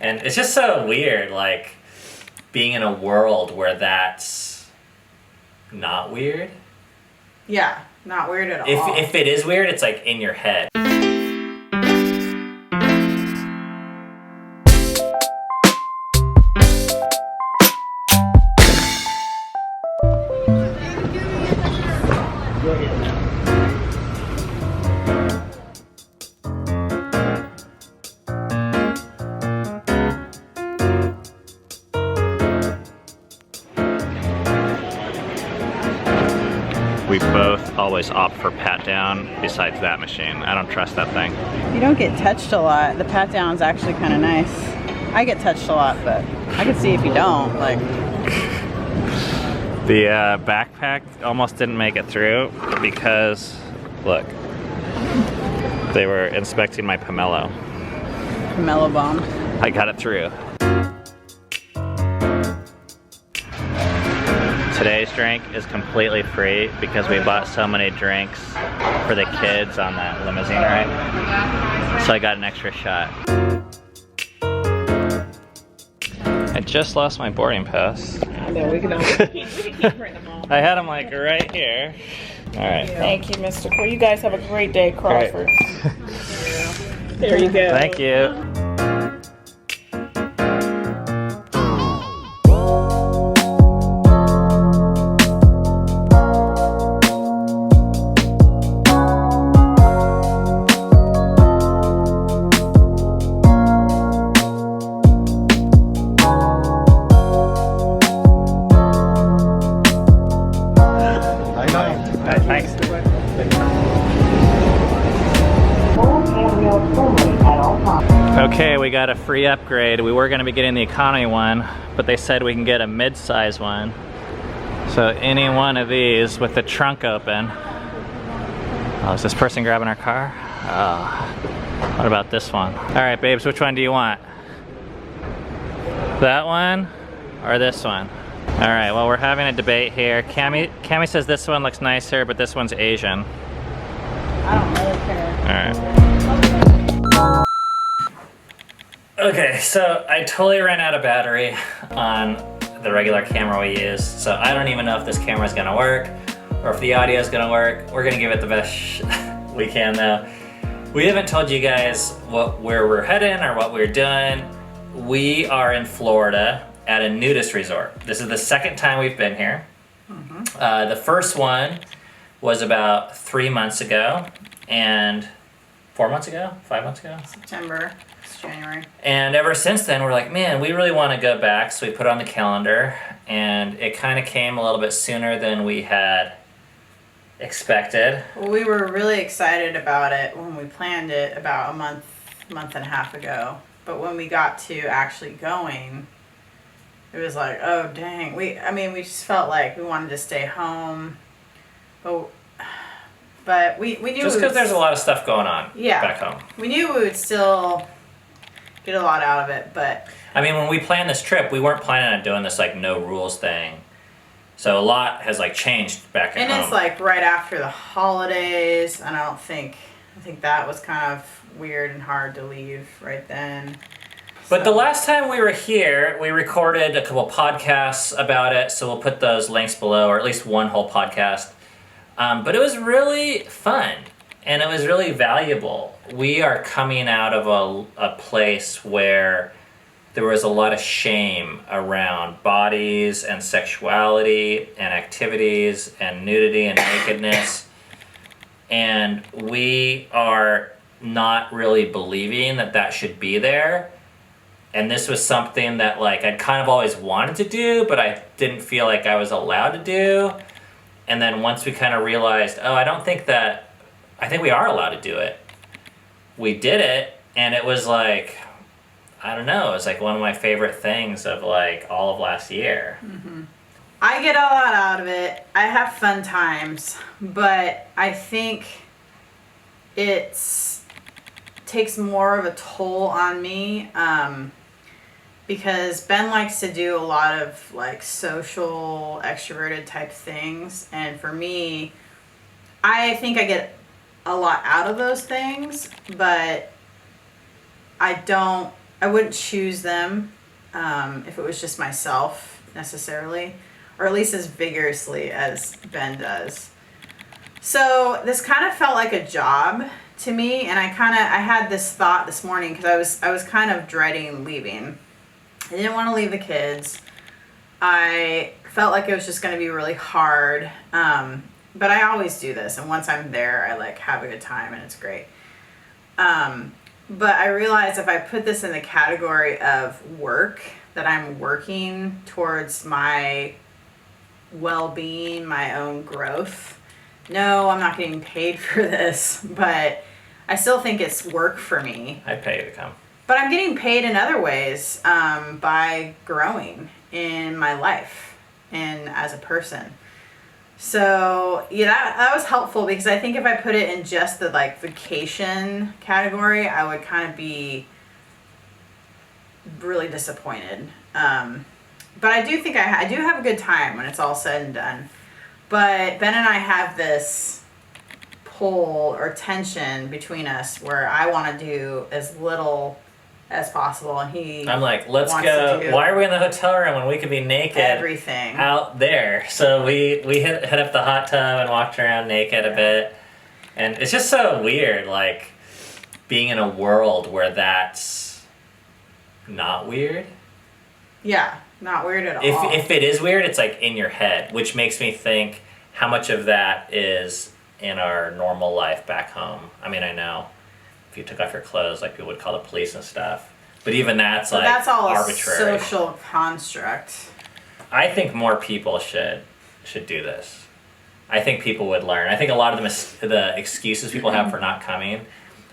And it's just so weird, like, being in a world where that's not weird. Yeah, not weird at all. If it is weird, it's like in your head. We both always opt for pat down besides that machine. I don't trust that thing. You don't get touched a lot. The pat down's actually kind of nice. I get touched a lot, but I can see if you don't. Like, the backpack almost didn't make it through because, look, they were inspecting my pomelo. Pomelo bomb. I got it through. Today's drink is completely free because we bought so many drinks for the kids on that limousine ride. So I got an extra shot. I just lost my boarding pass. No, we can keep printing them all. I had them like right here. All right. Thank you, Mr. Cole. You guys have a great day, Crawford. There you go. Thank you. Thanks. Okay, we got a free upgrade. We were gonna be getting the economy one, but they said we can get a mid-size one. So any one of these with the trunk open. Oh, is this person grabbing our car? Oh, what about this one? All right, babes, which one do you want? That one or this one? All right, well, we're having a debate here. Cami says this one looks nicer, but this one's Asian. I don't really care. All right. Okay, so I totally ran out of battery on the regular camera we use, so I don't even know if this camera is gonna work or if the audio is gonna work. We're gonna give it the best we can though. We haven't told you guys where we're heading or what we're doing. We are in Florida at a nudist resort. This is the second time we've been here. Mm-hmm. The first one was about 3 months ago, and 4 months ago? 5 months ago? September. It's January. And ever since then, we're like, man, we really want to go back, so we put it on the calendar, and it kind of came a little bit sooner than we had expected. Well, we were really excited about it when we planned it about a month and a half ago. But when we got to actually going, it was like, oh dang. We just felt like we wanted to stay home. But we knew just because there's a lot of stuff going on back home. We knew we would still get a lot out of it, but I mean, when we planned this trip, we weren't planning on doing this like no rules thing. So a lot has like changed back at home. And it's like right after the holidays, and I think that was kind of weird and hard to leave right then. But the last time we were here, we recorded a couple podcasts about it, so we'll put those links below, or at least one whole podcast. But it was really fun, and it was really valuable. We are coming out of a place where there was a lot of shame around bodies and sexuality and activities and nudity and nakedness. And we are not really believing that should be there. And this was something that like I'd kind of always wanted to do, but I didn't feel like I was allowed to do. And then once we kind of realized, I think we are allowed to do it. We did it, and it was like, I don't know, it was like one of my favorite things of like all of last year. Mm-hmm. I get a lot out of it. I have fun times, but I think it takes more of a toll on me. Because Ben likes to do a lot of like social, extroverted type things. And for me, I think I get a lot out of those things, but I I wouldn't choose them if it was just myself necessarily, or at least as vigorously as Ben does. So this kind of felt like a job to me, and I had this thought this morning because I was kind of dreading leaving. I didn't want to leave the kids. I felt like it was just going to be really hard. But I always do this, and once I'm there, I like have a good time, and it's great. But I realized if I put this in the category of work, that I'm working towards my well-being, my own growth. No, I'm not getting paid for this, but I still think it's work for me. I'd pay you to come. But I'm getting paid in other ways by growing in my life and as a person. So yeah, that was helpful because I think if I put it in just the like vacation category, I would kind of be really disappointed. But I do think I do have a good time when it's all said and done. But Ben and I have this pull or tension between us where I want to do as little as possible, and I'm like, let's go. Why are we in the hotel room when we could be naked? Everything out there. So we hit up the hot tub and walked around naked a bit, and it's just so weird, like being in a world where that's not weird. Yeah, not weird at all. If it is weird, it's like in your head, which makes me think how much of that is in our normal life back home. I mean, I know if you took off your clothes, like people would call the police and stuff, but even that's like that's all arbitrary. A social construct. I think more people should do this. I think people would learn. I think a lot of the excuses people have for not coming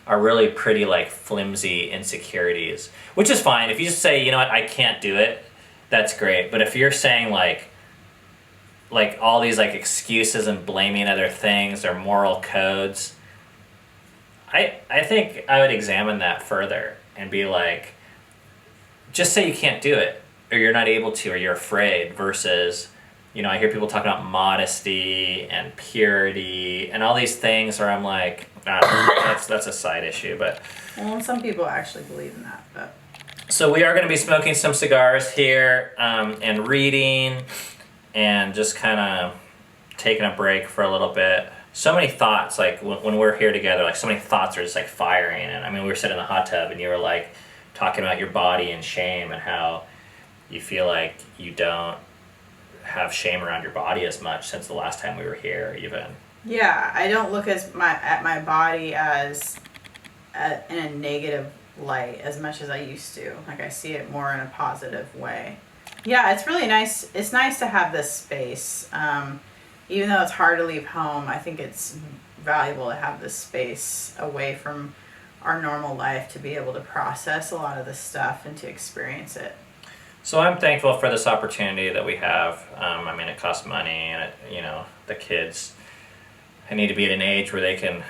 are really pretty like flimsy insecurities, which is fine. If you just say, you know what, I can't do it, that's great. But if you're saying like all these like excuses and blaming other things or moral codes, I think I would examine that further and be like, just say you can't do it or you're not able to or you're afraid versus, you know, I hear people talk about modesty and purity and all these things where I'm like, that's a side issue. But well, some people actually believe in that. But so we are going to be smoking some cigars here and reading and just kind of taking a break for a little bit. So many thoughts, like when we're here together, like so many thoughts are just like firing. And I mean, we were sitting in the hot tub and you were like talking about your body and shame and how you feel like you don't have shame around your body as much since the last time we were here even. Yeah, I don't look at my body as in a negative light as much as I used to. Like I see it more in a positive way. Yeah, it's really nice. It's nice to have this space. Even though it's hard to leave home, I think it's valuable to have this space away from our normal life to be able to process a lot of this stuff and to experience it. So I'm thankful for this opportunity that we have. I mean, it costs money and, the kids need to be at an age where they can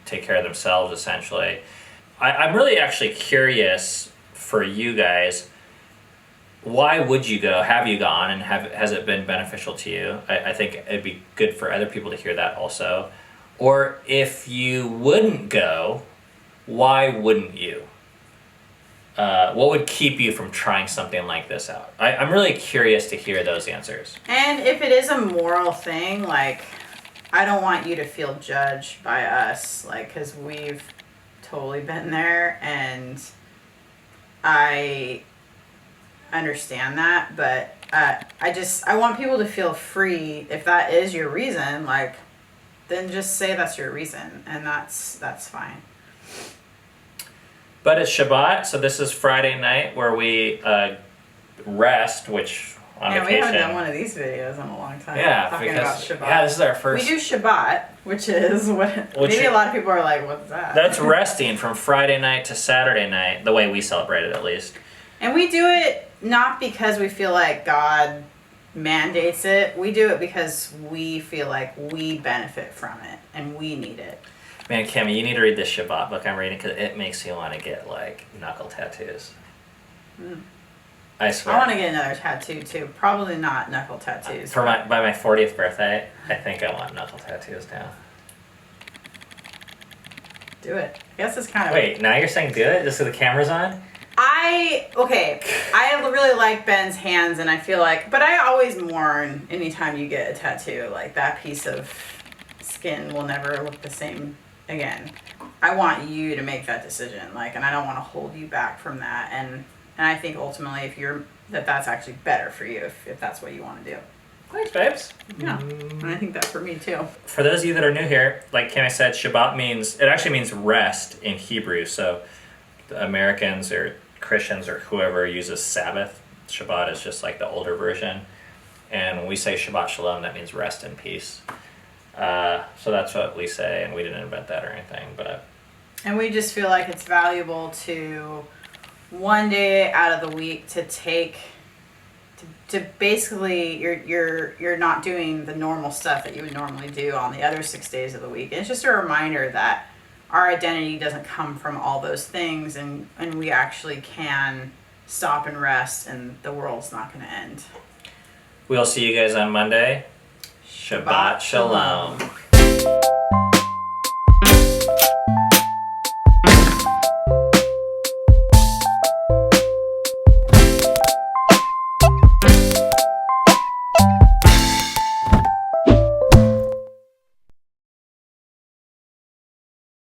take care of themselves, essentially. I'm really actually curious for you guys, why would you go? Have you gone and has it been beneficial to you? I think it'd be good for other people to hear that also. Or if you wouldn't go, why wouldn't you? What would keep you from trying something like this out? I'm really curious to hear those answers. And if it is a moral thing, like, I don't want you to feel judged by us, like, because we've totally been there, and I understand that, but I want people to feel free. If that is your reason, like, then just say that's your reason, and that's fine. But it's Shabbat, so this is Friday night where we rest, which on vacation. We haven't done one of these videos in a long time. Yeah, talking about Shabbat. Yeah, this is our first. We do Shabbat, which is maybe a lot of people are like, "What's that?" That's resting from Friday night to Saturday night, the way we celebrate it, at least. And we do it not because we feel like God mandates it. We do it because we feel like we benefit from it and we need it. Man, Kimmy, you need to read this Shabbat book I'm reading because it makes me want to get, like, knuckle tattoos. I swear. I want to get another tattoo, too. Probably not knuckle tattoos. By my 40th birthday, I think I want knuckle tattoos now. Do it. I guess it's kind of... Wait, now you're saying do it just so the camera's on? I really like Ben's hands, and I feel like, but I always mourn anytime you get a tattoo. Like, that piece of skin will never look the same again. I want you to make that decision, like, and I don't want to hold you back from that. And I think ultimately, that's actually better for you if that's what you want to do. Thanks, babes. Yeah, and I think that's for me too. For those of you that are new here, like Cami said, Shabbat actually means rest in Hebrew. So the Americans or Christians or whoever uses Sabbath, Shabbat is just like the older version. And when we say Shabbat Shalom, that means rest in peace. So that's what we say, and we didn't invent that or anything. And we just feel like it's valuable to one day out of the week to take to basically you're not doing the normal stuff that you would normally do on the other 6 days of the week. And it's just a reminder that our identity doesn't come from all those things, and we actually can stop and rest, and the world's not going to end. We'll see you guys on Monday. Shabbat Shalom.